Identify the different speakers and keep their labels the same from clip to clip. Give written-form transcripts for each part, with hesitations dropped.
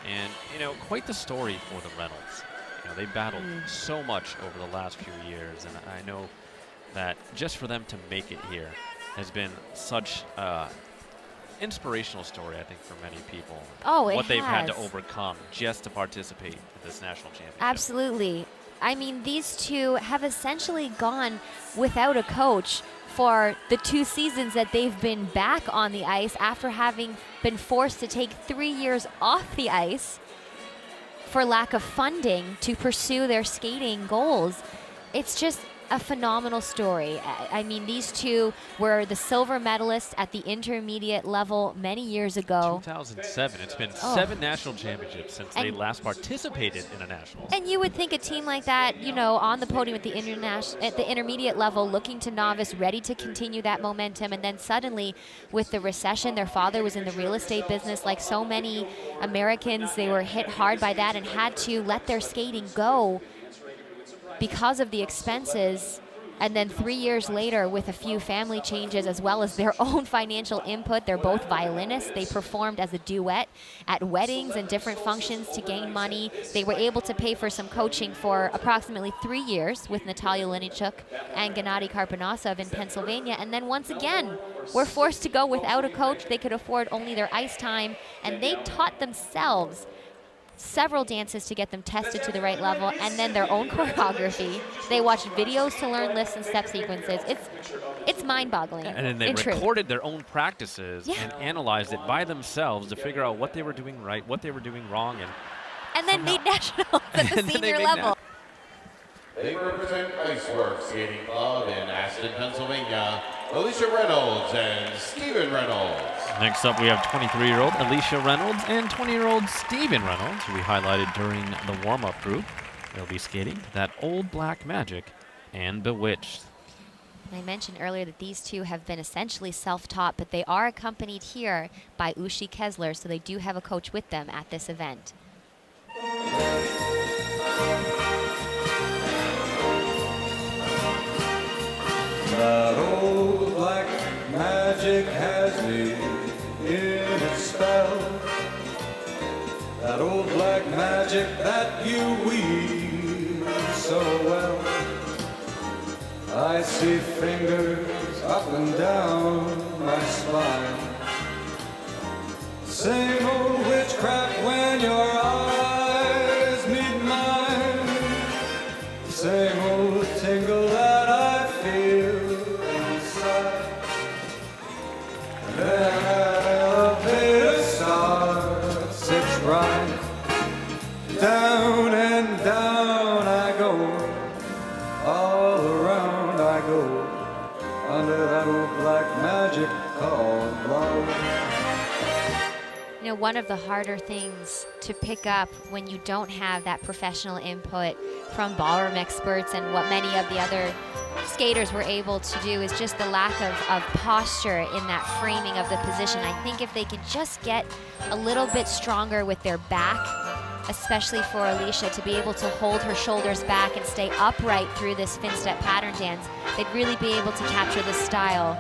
Speaker 1: And, quite the story for the Reynolds. They battled so much over the last few years, and I know that just for them to make it here has been such inspirational story, I think, for many people.
Speaker 2: Oh, it
Speaker 1: What they've had to
Speaker 2: has.
Speaker 1: overcome just to participate in this national championship.
Speaker 2: Absolutely. I mean, these two have essentially gone without a coach for the 2 seasons that they've been back on the ice after having been forced to take 3 years off the ice for lack of funding to pursue their skating goals. It's just a phenomenal story. I mean, these two were the silver medalists at the intermediate level many years ago.
Speaker 1: 2007. It's been 7 national championships since they last participated in a national.
Speaker 2: And you would think a team like that, on the podium at the intermediate level, looking to novice, ready to continue that momentum, and then suddenly with the recession, their father was in the real estate business. Like so many Americans, they were hit hard by that and had to let their skating go because of the expenses. And then 3 years later, with a few family changes as well as their own financial input, they're both violinists. They performed as a duet at weddings and different functions to gain money. They were able to pay for some coaching for approximately 3 years with Natalia Linichuk and Gennady Karponosov in Pennsylvania. And then once again, were forced to go without a coach. They could afford only their ice time, and they taught themselves several dances to get them tested to the right level, and then their own choreography. They watched videos to learn lifts and step sequences. It's mind-boggling.
Speaker 1: And then they recorded their own practices and analyzed it by themselves to figure out what they were doing right, what they were doing wrong,
Speaker 2: and then made nationals at the senior level.
Speaker 3: They represent Iceworks Skating Club in Aston, Pennsylvania, Elicia Reynolds and Steven Reynolds.
Speaker 1: Next up, we have 23-year-old Elicia Reynolds and 20-year-old Steven Reynolds, who we highlighted during the warm-up group. They'll be skating That Old Black Magic and Bewitched.
Speaker 2: I mentioned earlier that these two have been essentially self-taught, but they are accompanied here by Ushi Kessler, so they do have a coach with them at this event.
Speaker 4: That old black magic has me in its spell. That old black magic that you weave so well. I see fingers up and down my spine. Same old witchcraft when your eyes meet mine. Same old tingle that I feel inside. Then an elevator starts its ride. Down and down I go. All around I go. Under that old black magic called love.
Speaker 2: One of the harder things to pick up when you don't have that professional input from ballroom experts and what many of the other skaters were able to do is just the lack of posture in that framing of the position. I think if they could just get a little bit stronger with their back, especially for Elicia, to be able to hold her shoulders back and stay upright through this fin step pattern dance, they'd really be able to capture the style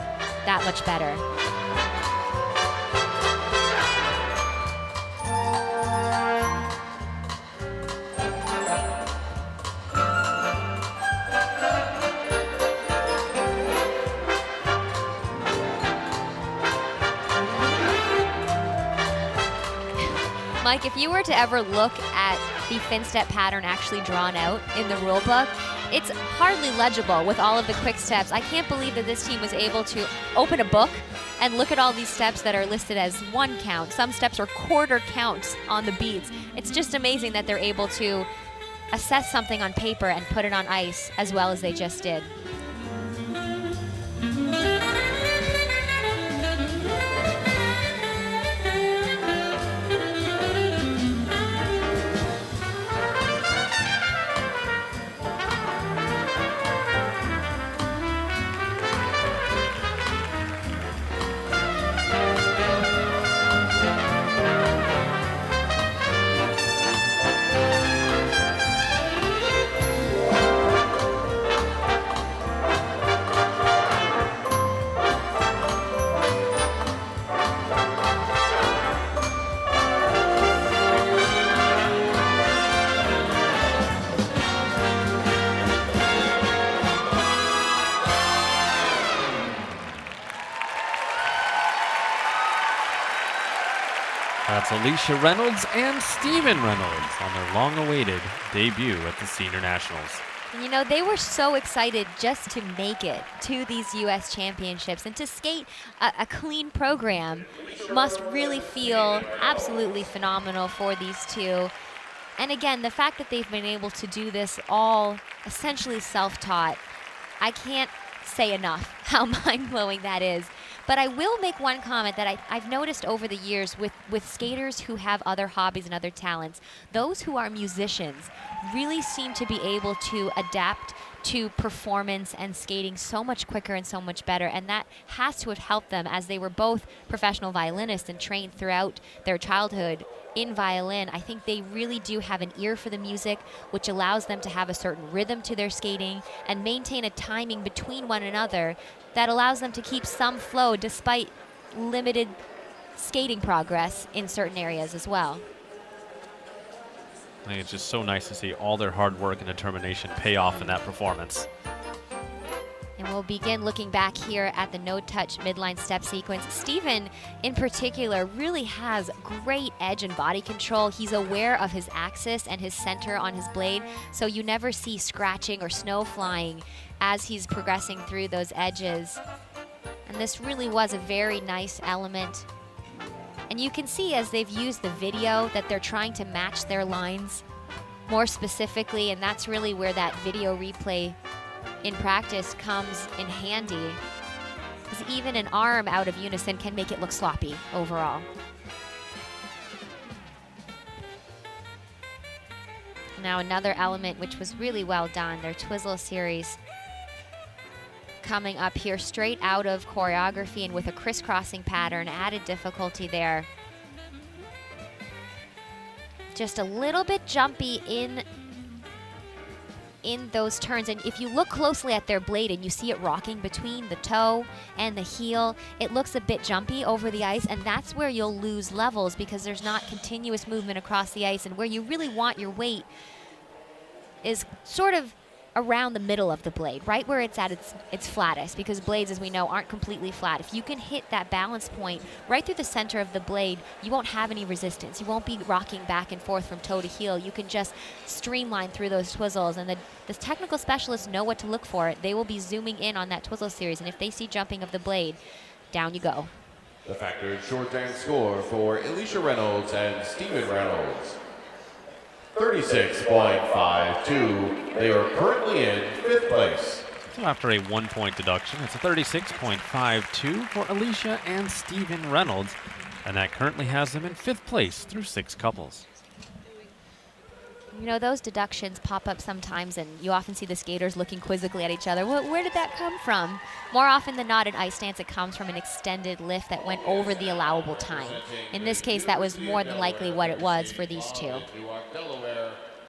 Speaker 2: that much better. Mike, if you were to ever look at the fin step pattern actually drawn out in the rule book, it's hardly legible with all of the quick steps. I can't believe that this team was able to open a book and look at all these steps that are listed as 1 count. Some steps are quarter counts on the beats. It's just amazing that they're able to assess something on paper and put it on ice as well as they just did.
Speaker 1: Elicia Reynolds and Steven Reynolds on their long-awaited debut at the Senior Nationals.
Speaker 2: You know, they were so excited just to make it to these U.S. championships, and to skate a clean program must really feel absolutely phenomenal for these two. And again, the fact that they've been able to do this all essentially self-taught, I can't say enough how mind-blowing that is. But I will make one comment that I've noticed over the years with skaters who have other hobbies and other talents. Those who are musicians really seem to be able to adapt to performance and skating so much quicker and so much better. And that has to have helped them, as they were both professional violinists and trained throughout their childhood in violin. I think they really do have an ear for the music, which allows them to have a certain rhythm to their skating and maintain a timing between one another that allows them to keep some flow despite limited skating progress in certain areas as well.
Speaker 1: I think it's just so nice to see all their hard work and determination pay off in that performance.
Speaker 2: And we'll begin looking back here at the no-touch midline step sequence. Steven, in particular, really has great edge and body control. He's aware of his axis and his center on his blade, so you never see scratching or snow flying as he's progressing through those edges. And this really was a very nice element. And you can see as they've used the video that they're trying to match their lines more specifically, and that's really where that video replay in practice comes in handy, because even an arm out of unison can make it look sloppy overall. Now another element which was really well done, their twizzle series coming up here straight out of choreography and with a crisscrossing pattern, added difficulty there. Just a little bit jumpy in those turns, and if you look closely at their blade and you see it rocking between the toe and the heel, it looks a bit jumpy over the ice, and that's where you'll lose levels because there's not continuous movement across the ice, and where you really want your weight is sort of around the middle of the blade, right where it's at its flattest, because blades, as we know, aren't completely flat. If you can hit that balance point right through the center of the blade, you won't have any resistance. You won't be rocking back and forth from toe to heel. You can just streamline through those twizzles, and the technical specialists know what to look for. They will be zooming in on that twizzle series, and if they see jumping of the blade, down you go.
Speaker 3: The factored short dance score for Elicia Reynolds and Steven Reynolds, 36.52. They are currently in 5th place.
Speaker 1: So after a 1-point deduction, it's a 36.52 for Elicia and Steven Reynolds, and that currently has them in 5th place through 6 couples.
Speaker 2: You know, those deductions pop up sometimes, and you often see the skaters looking quizzically at each other. Where did that come from? More often than not in ice dance, it comes from an extended lift that went over the allowable time. In this case, that was more than likely what it was for these two.
Speaker 3: Delaware,